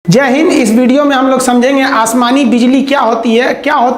जय हिंद। इस वीडियो में हम लोग समझेंगे आसमानी बिजली क्या होती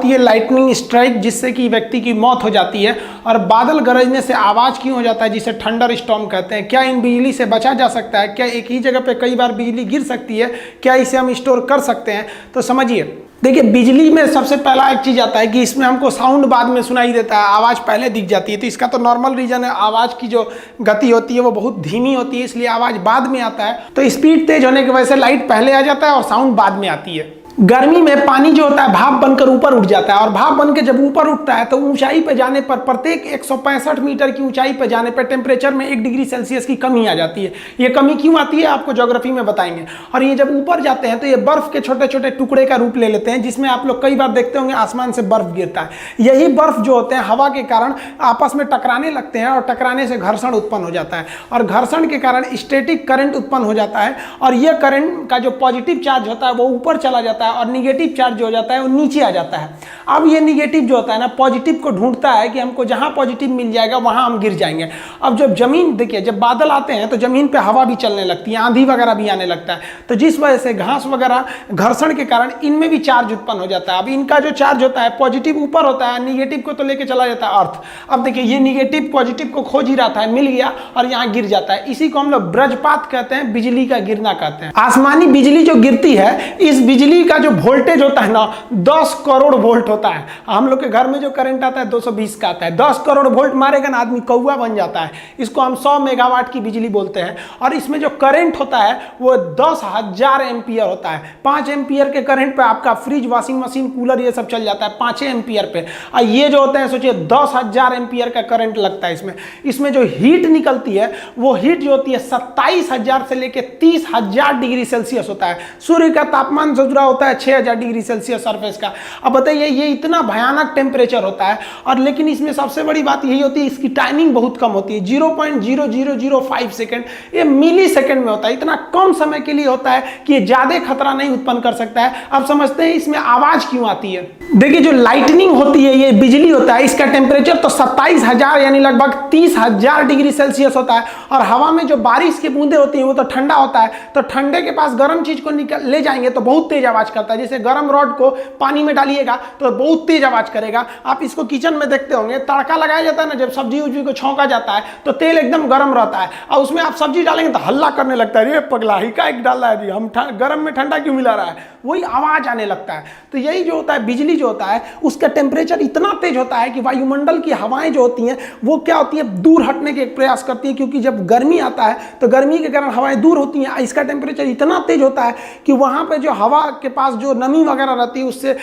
है लाइटनिंग स्ट्राइक जिससे कि व्यक्ति की मौत हो जाती है, और बादल गरजने से आवाज़ क्यों हो जाता है जिसे थंडर स्टॉर्म कहते हैं। क्या इन बिजली से बचा जा सकता है? क्या एक ही जगह पे कई बार बिजली गिर सकती है? क्या इसे हम स्टोर कर सकते हैं? तो समझिए। देखिए, बिजली में सबसे पहला एक चीज़ आता है कि इसमें हमको साउंड बाद में सुनाई देता है, आवाज़ पहले दिख जाती है। तो इसका तो नॉर्मल रीज़न है, आवाज़ की जो गति होती है वो बहुत धीमी होती है, इसलिए आवाज़ बाद में आता है। तो स्पीड तेज होने की वजह से लाइट पहले आ जाता है और साउंड बाद में आती है। गर्मी में पानी जो होता है भाप बनकर ऊपर उठ जाता है, और भाप बनकर जब ऊपर उठता है तो ऊंचाई पर जाने पर प्रत्येक 165 मीटर की ऊंचाई पर जाने पर टेम्परेचर में 1 डिग्री सेल्सियस की कमी आ जाती है। ये कमी क्यों आती है आपको ज्योग्राफी में बताएंगे। और ये जब ऊपर जाते हैं तो ये बर्फ के छोटे छोटे टुकड़े का रूप ले लेते हैं, जिसमें आप लोग कई बार देखते होंगे आसमान से बर्फ गिरता है। यही बर्फ जो होते हैं हवा के कारण आपस में टकराने लगते हैं, और टकराने से घर्षण उत्पन्न हो जाता है, और घर्षण के कारण स्टैटिक करंट उत्पन्न हो जाता है। और यह करंट का जो पॉजिटिव चार्ज होता है वो ऊपर चला जाता है, और निगेटिव चार्ज जो हो जाता है वो नीचे आ जाता है। अब ये निगेटिव जो होता है ना, पॉजिटिव को ढूंढता है कि हमको जहां पॉजिटिव मिल जाएगा वहां हम गिर जाएंगे। अब जब जमीन, देखिए, जब बादल आते हैं तो जमीन पे हवा भी चलने लगती है, आंधी वगैरह भी आने लगता है, तो जिस वजह से घास वगैरह घर्षण के कारण इनमें भी चार्ज उत्पन्न हो जाता है। अब इनका जो चार्ज होता है पॉजिटिव ऊपर होता है, निगेटिव को तो लेके चला जाता है अर्थ। अब देखिए, ये निगेटिव पॉजिटिव को खोज ही रहा था, मिल गया और यहाँ गिर जाता है। इसी को हम लोग वज्रपात कहते हैं, बिजली का गिरना कहते हैं। आसमानी बिजली जो गिरती है, इस बिजली का जो वोल्टेज होता है ना, 10 करोड़ वोल्ट होता है। हम लोग के घर में जो करंट आता है 220 का आता है। 10 करोड़ वोल्ट मारेगा ना, आदमी कौवा बन जाता है। इसको हम 100 मेगावाट की बिजली बोलते हैं। और इसमें जो करंट होता है वो 10,000 एम्पियर होता है। 5 एम्पियर के करंट पे आपका फ्रिज, वॉशिंग मशीन, कूलर ये सब चल जाता है 5 एम्पियर पे। और ये जो होते हैं, सोचिए 10,000 एम्पियर का करंट लगता है इसमें जो हीट निकलती है वो हीट जो होती है 27,000 से लेकर 30,000 डिग्री सेल्सियस होता है। सूर्य का तापमान जो जुड़ा होता है 6,000 डिग्री सेल्सियस सरफेस का। अब बताइए, ये इतना भयानक टेम्परेचर होता है, और लेकिन इसमें सबसे बड़ी बात यही होती है इसकी टाइमिंग बहुत कम होती है, 0.0005 सेकेंड। ये मिली सेकेंड में होता है, इतना कम समय के लिए होता है कि ये ज्यादा खतरा नहीं उत्पन्न कर सकता है। अब समझते हैं इसमें आवाज क्यों आती है। देखिए, जो लाइटनिंग होती है, ये बिजली होता है, इसका टेम्परेचर तो 27,000 यानी लगभग 30,000 डिग्री सेल्सियस होता है। और हवा में जो बारिश की बूंदे होती हैं वो तो ठंडा होता है, तो ठंडे के पास गर्म चीज को ले जाएंगे तो बहुत तेज आवाज करता है। जैसे गर्म रॉड को पानी में डालिएगा तो बहुत तेज आवाज करेगा। आप इसको किचन में देखते होंगे, तड़का लगाया जाता है ना, जब सब्जी उब्जी को छौंका जाता है तो तेल एकदम गर्म रहता है, और उसमें आप सब्जी डालेंगे तो हल्ला करने लगता है, ये पगला ही का एक डाला है जी, हम गर्म में ठंडा क्यों मिला रहा है, वही आवाज आने लगता है। तो यही जो होता है, बिजली जो होता है उसका टेम्परेचर इतना तेज होता है कि वायुमंडल की हवाएं जो होती हैं वो क्या होती है, दूर हटने के प्रयास करती है। क्योंकि जब गर्मी आता है तो गर्मी के कारण हवाएं दूर होती हैं। इसका टेम्परेचर इतना तेज होता है कि वहां पे जो हवा के पास जो नमी वगैरह रहती है उससे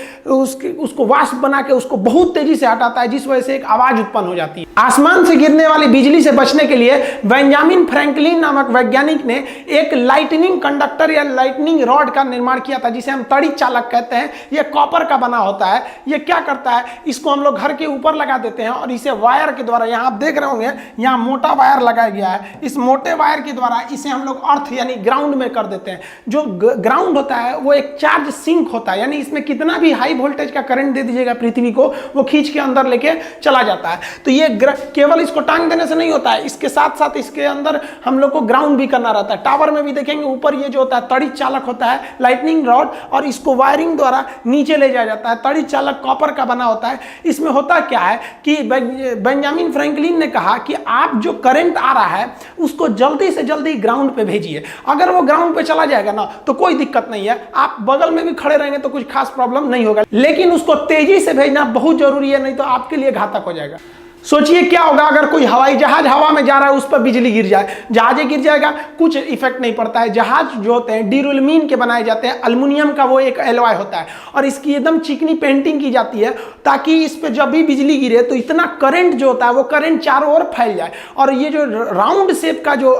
उसको वाष्प बना के उसको बहुत तेजी से हटाता है, जिस वजह से एक आवाज उत्पन्न हो जाती है। आसमान से गिरने वाली बिजली से बचने के लिए बेंजामिन फ्रैंकलिन नामक वैज्ञानिक ने एक लाइटनिंग कंडक्टर या लाइटनिंग रॉड का निर्माण किया था, जिसे हम तड़ी चालक कहते हैं। यह कॉपर का बना होता है। यह क्या करता है, इसको हम लोग घर के ऊपर लगा देते हैं, और इसे वायर के द्वारा, यहाँ आप देख रहे होंगे यहाँ मोटा वायर लगाया गया है, इस मोटे वायर के द्वारा इसे हम लोग अर्थ यानी ग्राउंड में कर देते हैं। जो ग्राउंड होता है वो एक चार्ज सिंक होता है, यानी इसमें कितना भी हाई वोल्टेज का करंट दे दीजिएगा पृथ्वी को, वो खींच के अंदर लेके चला जाता है। तो ये केवल इसको टांग देने से नहीं होता है, इसके साथ साथ इसके अंदर हम लोग को ग्राउंड भी करना रहता है। टावर में भी देखेंगे ऊपर ये जो होता है तड़ी चालक होता है, लाइटनिंग रॉड, और इसको वायरिंग द्वारा नीचे ले जाया जाता है। तड़ी चालक कॉपर का बना होता है। इसमें होता क्या है कि बेंजामिन फ्रैंकलिन ने कहा कि आप जो करंट आ रहा है उसको जल्दी से जल्दी ग्राउंड पे भेजिए। अगर वो ग्राउंड पे चला जाएगा ना तो कोई दिक्कत नहीं है, आप बगल में भी खड़े रहेंगे तो कुछ खास प्रॉब्लम नहीं होगा, लेकिन उसको तेजी से भेजना बहुत जरूरी है, नहीं तो आपके लिए घातक हो जाएगा। सोचिए क्या होगा अगर कोई हवाई जहाज हवा में जा रहा है, उस पर बिजली गिर जाए, जहाज गिर जाएगा, कुछ इफेक्ट नहीं पड़ता है। जहाज जो होते हैं ड्यूरेलमीन के बनाए जाते हैं, अल्युमिनियम का वो एक एलॉय होता है, और इसकी एकदम चिकनी पेंटिंग की जाती है ताकि इस पर जब भी बिजली गिरे तो इतना करंट जो होता है वो करंट चारों ओर फैल जाए। और ये जो राउंड शेप का जो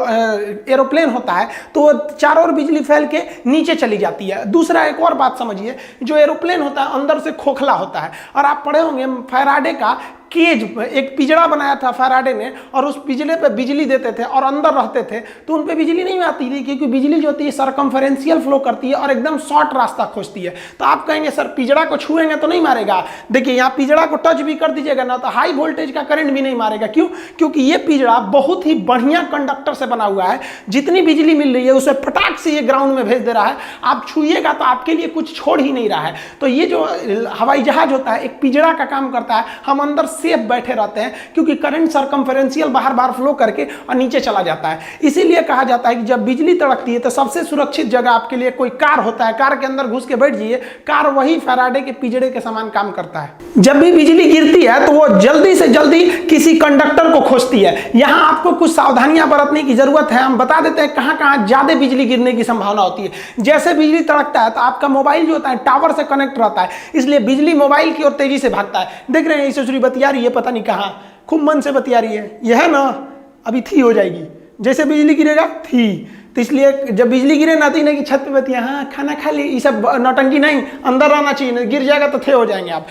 एरोप्लेन होता है तो वो चारों ओर बिजली फैल के नीचे चली जाती है। दूसरा एक और बात समझिए, जो एरोप्लेन होता है अंदर से खोखला होता है, और आप पढ़े होंगे फैराडे का केज, एक पिंजड़ा बनाया था फैराडे ने, और उस पिंजड़े पे बिजली देते थे और अंदर रहते थे तो उन पे बिजली नहीं आती थी, क्योंकि बिजली जो होती है सरकमफेरेंशियल फ्लो करती है और एकदम शॉर्ट रास्ता खोजती है। तो आप कहेंगे सर पिंजड़ा को छुएंगे तो नहीं मारेगा। देखिए यहाँ पिंजड़ा को टच भी कर दीजिएगा ना तो हाई वोल्टेज का करंट भी नहीं मारेगा। क्यों? क्योंकि ये पिंजड़ा बहुत ही बढ़िया कंडक्टर से बना हुआ है, जितनी बिजली मिल रही है उसे फटाक से ये ग्राउंड में भेज दे रहा है। आप छुइएगा तो आपके लिए कुछ छोड़ ही नहीं रहा है। तो ये जो हवाई जहाज होता है एक पिंजड़ा का काम करता है, हम अंदर सेफ बैठे रहते हैं क्योंकि करंट सरकमफेरेंशियल बाहर बाहर फ्लो करके और नीचे चला जाता है। इसीलिए कहा जाता है कि जब बिजली तड़कती है तो सबसे सुरक्षित जगह आपके लिए कोई कार होता है, कार के अंदर घुस के बैठ जाइए, कार वही फैराडे के पिंजड़े के समान काम करता है। जब भी बिजली गिरती है तो वो जल्दी से जल्दी किसी कंडक्टर को खोजती है। यहां आपको कुछ सावधानियां बरतने की जरूरत है। हम बता देते हैं कहां कहां ज्यादा बिजली गिरने की संभावना होती है। जैसे बिजली तड़कता है तो आपका मोबाइल जो होता है टावर से कनेक्ट रहता है, इसलिए बिजली मोबाइल की ओर तेजी से भागता है। देख रहे हैं ईश्वरी बतिया रही है, पता नहीं कहां, खूब मन से बतिया रही है। यह है ना, अभी थी हो जाएगी, जैसे बिजली गिरेगा थी। तो इसलिए जब बिजली गिरे ना तो नहीं कि छत पे बतिया, हाँ खाना खा ली, ये सब नौटंकी नहीं, अंदर रहना चाहिए, गिर जाएगा तो थे हो जाएंगे आप।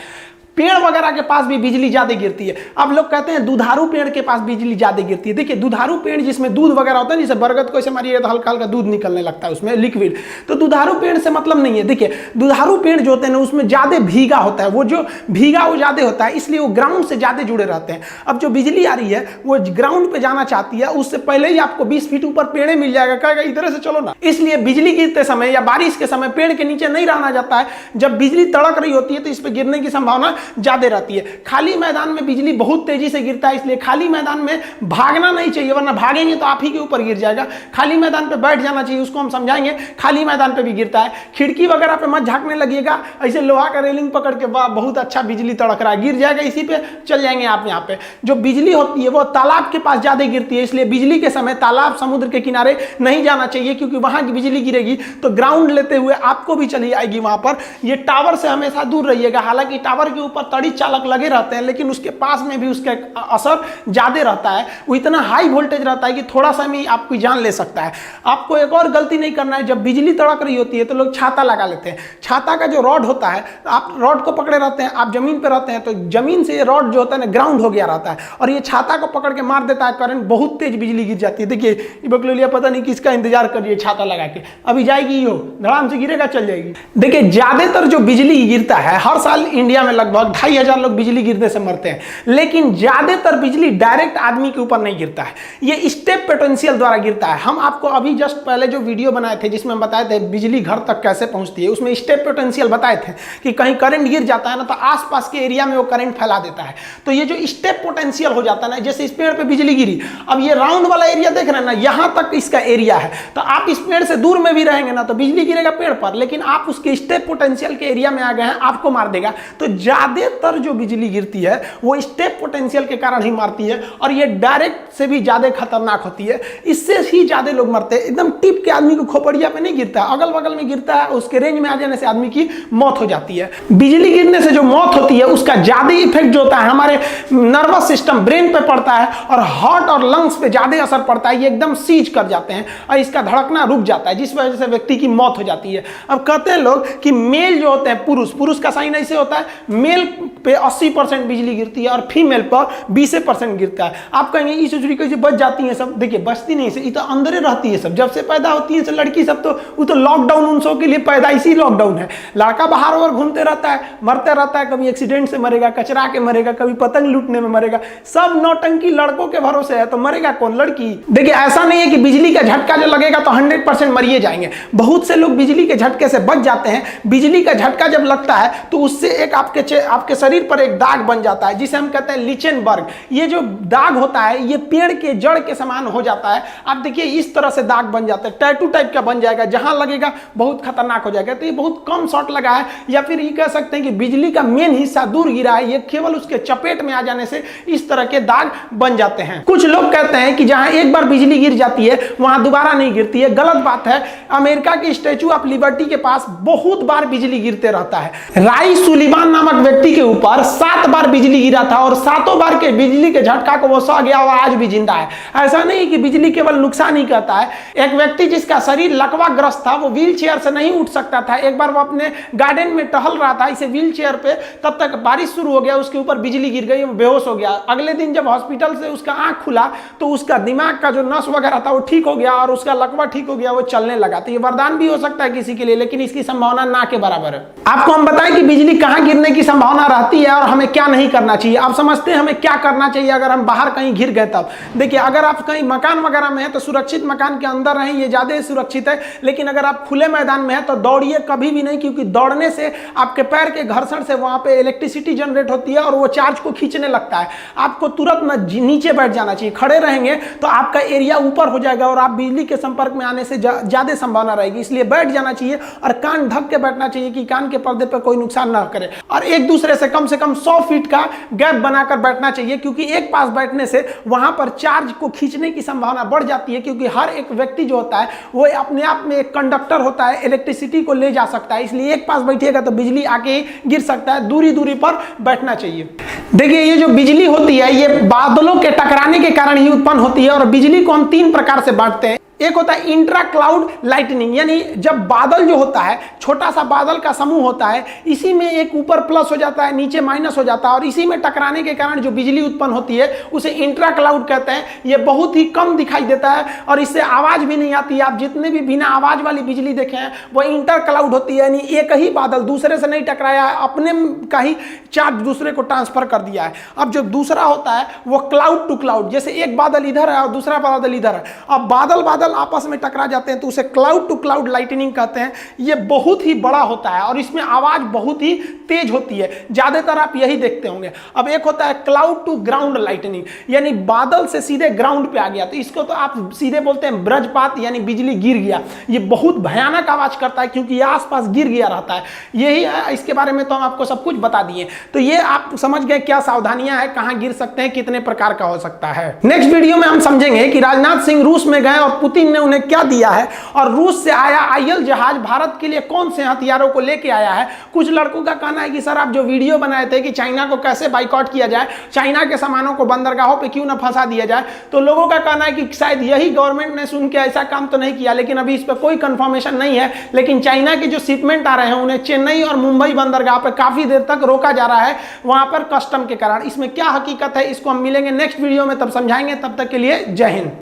पेड़ वगैरह के पास भी बिजली ज्यादा गिरती है। अब लोग कहते हैं दुधारू पेड़ के पास बिजली ज्यादा गिरती है। देखिए दुधारू पेड़ जिसमें दूध वगैरह होता है, जैसे बरगद को ऐसे मारिए तो हल्का हल्का दूध निकलने लगता है उसमें लिक्विड, तो दुधारू पेड़ से मतलब नहीं है। देखिए दुधारू पेड़ जो होते हैं ना उसमें ज्यादा भीगा होता है, वो जो भीगा वो ज्यादा होता है, इसलिए वो ग्राउंड से ज्यादा जुड़े रहते हैं। अब जो बिजली आ रही है वो ग्राउंड पे जाना चाहती है, उससे पहले ही आपको 20 फीट ऊपर पेड़ मिल जाएगा, कहेगा इधर से चलो ना। इसलिए बिजली गिरते समय या बारिश के समय पेड़ के नीचे नहीं रहना जाता है। जब बिजली तड़क रही होती है तो इस पर गिरने की संभावना ज्यादा रहती है। खाली मैदान में बिजली बहुत तेजी से गिरता है, इसलिए खाली मैदान में भागना नहीं चाहिए, वरना भागेंगे तो आप ही के ऊपर गिर जाएगा। खाली मैदान पे बैठ जाना चाहिए, उसको हम समझाएंगे। खाली मैदान पे भी गिरता है, खिड़की वगैरह पे मत झांकने लगिएगा, ऐसे लोहा का रेलिंग पकड़ के वाह बहुत अच्छा बिजली तड़क रहा है, गिर जाएगा, इसी पे चल जाएंगे आप। यहाँ पे जो बिजली होती है वो तालाब के पास ज्यादा गिरती है, इसलिए बिजली के समय तालाब समुद्र के किनारे नहीं जाना चाहिए, क्योंकि वहां की बिजली गिरेगी तो ग्राउंड लेते हुए आपको भी चली आएगी वहां पर। ये टावर से हमेशा दूर रहिएगा। हालांकि टावर के ऊपर तड़ी चालक लगे रहते हैं, लेकिन उसके पास में भी उसका असर ज्यादा रहता है, वो इतना हाई वोल्टेज रहता है कि थोड़ा सा में आपकी जान ले सकता है। आपको एक और गलती नहीं करना है, जब बिजली तड़क रही होती है तो लोग छाता लगा लेते हैं। छाता का जो रॉड होता है, आप रॉड को पकड़े रहते हैं, आप जमीन पर रहते हैं तो जमीन से ये रॉड जो होता है ना ग्राउंड हो गया रहता है, और ये छाता को पकड़ के मार देता है करंट, बहुत तेज बिजली गिर जाती है। देखिए ये बकलोलिया पता नहीं किसका इंतजार कर रही है छाता लगा के, अभी जाएगी हो धड़ाम से गिरेगा चल जाएगी। देखिए ज्यादातर जो बिजली गिरता है हर साल इंडिया में लगभग 2500 लोग बिजली गिरने से मरते हैं, लेकिन ज्यादातर बिजली डायरेक्ट आदमी के ऊपर नहीं गिरता है, ये स्टेप पोटेंशियल द्वारा गिरता है। हम आपको अभी जस्ट पहले जो वीडियो बनाए थे जिसमें बताए थे बिजली घर तक कैसे पहुंचती है, उसमें स्टेप पोटेंशियल बताए थे कि कहीं करंट गिर जाता है ना तो आसपास के एरिया में वो करंट फैला देता है। तो ये जो स्टेप पोटेंशियल हो जाता है ना, जैसे इस पेड़ पे बिजली गिरी, अब ये राउंड वाला एरिया देख रहे हैं ना, यहां तक इसका एरिया है, तो आप इस पेड़ से दूर में भी रहेंगे ना तो बिजली गिरेगा पेड़ पर, लेकिन आप उसके स्टेप पोटेंशियल के एरिया में आ गए हैं, आपको मार देगा। तो ज्यादातर जो बिजली गिरती है वो स्टेप पोटेंशियल के कारण ही मारती है, और ये डायरेक्ट से भी ज्यादा खतरनाक होती है, इससे ही ज्यादा लोग मरते हैं। एकदम टिप के आदमी को खोपड़िया पे नहीं गिरता, अगल बगल में गिरता है, उसके रेंज में आ जाने से आदमी की मौत हो जाती है। बिजली गिरने से जो मौत होती है उसका ज्यादा इफेक्ट जो होता है हमारे नर्वस सिस्टम ब्रेन पे पड़ता है, और हार्ट और लंग्स पे ज्यादा असर पड़ता है, ये एकदम सीज कर जाते हैं और इसका धड़कना रुक जाता है, जिस वजह से व्यक्ति की मौत हो जाती है। अब कहते हैं लोग कि मेल जो होते हैं पुरुष का साइन ऐसे होता है, मेल पे 80% बिजली गिरती है और फीमेल पर 20% गिरता है। आप कहेंगे इस चोरी कैसे बच जाती है सब, देखिए बचती नहीं से, ये तो अंदर रहती है सब, जब से पैदा होती है लड़की सब, तो वो तो लॉकडाउन उन सब के लिए पैदाइशी लॉकडाउन है। लड़का बाहर और घूमते रहता है, मरते रहता है, कभी एक्सीडेंट से मरेगा, कचरा के मरेगा, कभी पतंग लूटने में मरेगा, सब नौटंकी लड़कों के भरोसे है, तो मरेगा कौन? लड़की। देखिए ऐसा नहीं है कि बिजली का झटका जो लगेगा तो 100% मरिए जाएंगे, बहुत से लोग बिजली के झटके से बच जाते हैं। बिजली का झटका जब लगता है तो उससे एक आपके शरीर पर एक दाग बन जाता है, जिसे हम कहते हैं लिचेनबर्ग। ये जो दाग होता है ये पेड़ के जड़ के समान हो जाता है। आप देखिए इस तरह से दाग बन जाता है, टैटू टाइप का बन जाएगा, जहां लगेगा बहुत खतरनाक हो जाएगा। तो ये बहुत कम शॉट लगा है, या फिर ये कह सकते हैं कि बिजली का मेन हिस्सा दूर गिरा है, ये केवल उसके चपेट में आ जाने से इस तरह के दाग बन जाते हैं। कुछ लोग कहते हैं कि जहां एक बार बिजली गिर जाती है वहां दोबारा नहीं गिरती है, गलत बात है। अमेरिका के स्टैचू ऑफ लिबर्टी के पास बहुत बार बिजली गिरते रहता है। राई सुलिवान नामक व्यक्ति के ऊपर 7 बार बिजली गिरा था और 7 बार के बिजली के झटका को वो सह गया और आज भी जिंदा है। ऐसा नहीं कि बिजली केवल नुकसान ही करता है। एक व्यक्ति जिसका शरीर लकवाग्रस्त था, वो व्हील चेयर से नहीं उठ सकता था। एक बार वो अपने गार्डन में टहल रहा था इसे व्हील चेयर पे, तब तक बारिश शुरू हो गया, उसके ऊपर बिजली गिर गई, वो बेहोश हो गया। अगले दिन जब हॉस्पिटल से उसका आंख खुला तो उसका दिमाग का जो नस वगैरह था वो ठीक हो गया और उसका लकवा ठीक हो गया, वो चलने लगा। तो ये वरदान भी हो सकता है किसी के लिए, लेकिन इसकी संभावना ना के बराबर है। आपको हम बताएं कि बिजली कहां गिरने की संभावना रहती है और हमें क्या नहीं करना चाहिए। आप समझते हैं हमें क्या करना चाहिए अगर हम बाहर कहीं गिर गए तब। देखिए, अगर आप कहीं मकान वगैरह में है तो सुरक्षित मकान के अंदर रहें, ये ज्यादा सुरक्षित है। लेकिन अगर आप खुले मैदान में है तो दौड़िए कभी भी नहीं, क्योंकि दौड़ने से आपके पैर के घर्षण से वहां पे इलेक्ट्रिसिटी जनरेट होती है और वो चार्ज को खींचने लगता है। आपको तुरंत नीचे बैठ जाना चाहिए। खड़े रहेंगे तो आपका एरिया ऊपर हो जाएगा और आप बिजली के संपर्क में आने से ज्यादा संभावना रहेगी। इसलिए बैठ जाना चाहिए और कान ढक के बैठना चाहिए कि कान के पर्दे पर कोई नुकसान ना करे। और एक दूसरे से कम 100 फीट का गैप बनाकर बैठना चाहिए, क्योंकि एक पास बैठने से वहां पर चार्ज को खींचने की संभावना बढ़ जाती है। क्योंकि हर एक व्यक्ति जो होता है वो अपने आप में एक कंडक्टर होता है, इलेक्ट्रिसिटी को ले जा सकता है। इसलिए एक पास बैठिएगा तो बिजली आके गिर सकता है। दूरी दूरी पर बैठना चाहिए। देखिए, ये जो बिजली होती है ये बादलों के टकराने के कारण ही उत्पन्न होती है और बिजली को हम 3 प्रकार से बांटते हैं। एक होता है इंट्रा क्लाउड लाइटनिंग, यानी जब बादल जो होता है, छोटा सा बादल का समूह होता है, इसी में एक ऊपर प्लस हो जाता है, नीचे माइनस हो जाता है और इसी में टकराने के कारण जो बिजली उत्पन्न होती है उसे इंट्रा क्लाउड कहते हैं। ये बहुत ही कम दिखाई देता है और इससे आवाज भी नहीं आती है। आप जितने भी बिना आवाज वाली बिजली देखे हैं वो इंटर क्लाउड होती है, यानी एक ही बादल दूसरे से नहीं टकराया है, अपने का ही चार्ज दूसरे को ट्रांसफर कर दिया है। अब जो दूसरा होता है वो क्लाउड टू क्लाउड, जैसे एक बादल इधर है और दूसरा बादल इधर है, अब बादल आपस में टकरा जाते हैं तो उसे क्लाउड टू क्लाउड लाइटनिंग कहते हैं। ये बहुत ही बड़ा होता है और इसमें आवाज बहुत ही तेज होती है, ज्यादातर आप यही देखते होंगे। अब एक होता है क्लाउड टू ग्राउंड लाइटनिंग, यानी बादल से सीधे ग्राउंड पे आ गया, तो इसको तो आप सीधे बोलते हैं वज्रपात, यानी बिजली गिर गया। ये बहुत भयानक आवाज करता है क्योंकि ये आसपास गिर गया रहता है। यही है, इसके बारे में तो हम आपको सब कुछ बता दिए। तो ये आप समझ गए क्या सावधानियां हैं, कहां गिर सकते हैं, कितने प्रकार का हो सकता है। नेक्स्ट वीडियो में हम समझेंगे कि राजनाथ सिंह रूस में गए और पुतिन ने उन्हें क्या दिया है और रूस से आया आईएल जहाज भारत के लिए कौन से हथियारों को लेके आया है। कुछ लड़कों का कहना है कि सर आप जो वीडियो बनाए थे कि चाइना को कैसे बाइकआउट किया जाए, चाइना के सामानों को बंदरगाहों पे क्यों ना फंसा दिया जाए, तो लोगों का कहना है कि शायद यही गवर्नमेंट ने सुन के ऐसा काम तो नहीं किया, लेकिन अभी इस पर कोई कंफर्मेशन नहीं है। लेकिन चाइना के जो शिपमेंट आ रहे हैं उन्हें चेन्नई और मुंबई बंदरगाह पर काफी देर तक रोका जा रहा है, वहां पर कस्टम के कारण। इसमें क्या हकीकत है इसको हम मिलेंगे नेक्स्ट वीडियो में, तब समझाएंगे। तब तक के लिए जय हिंद।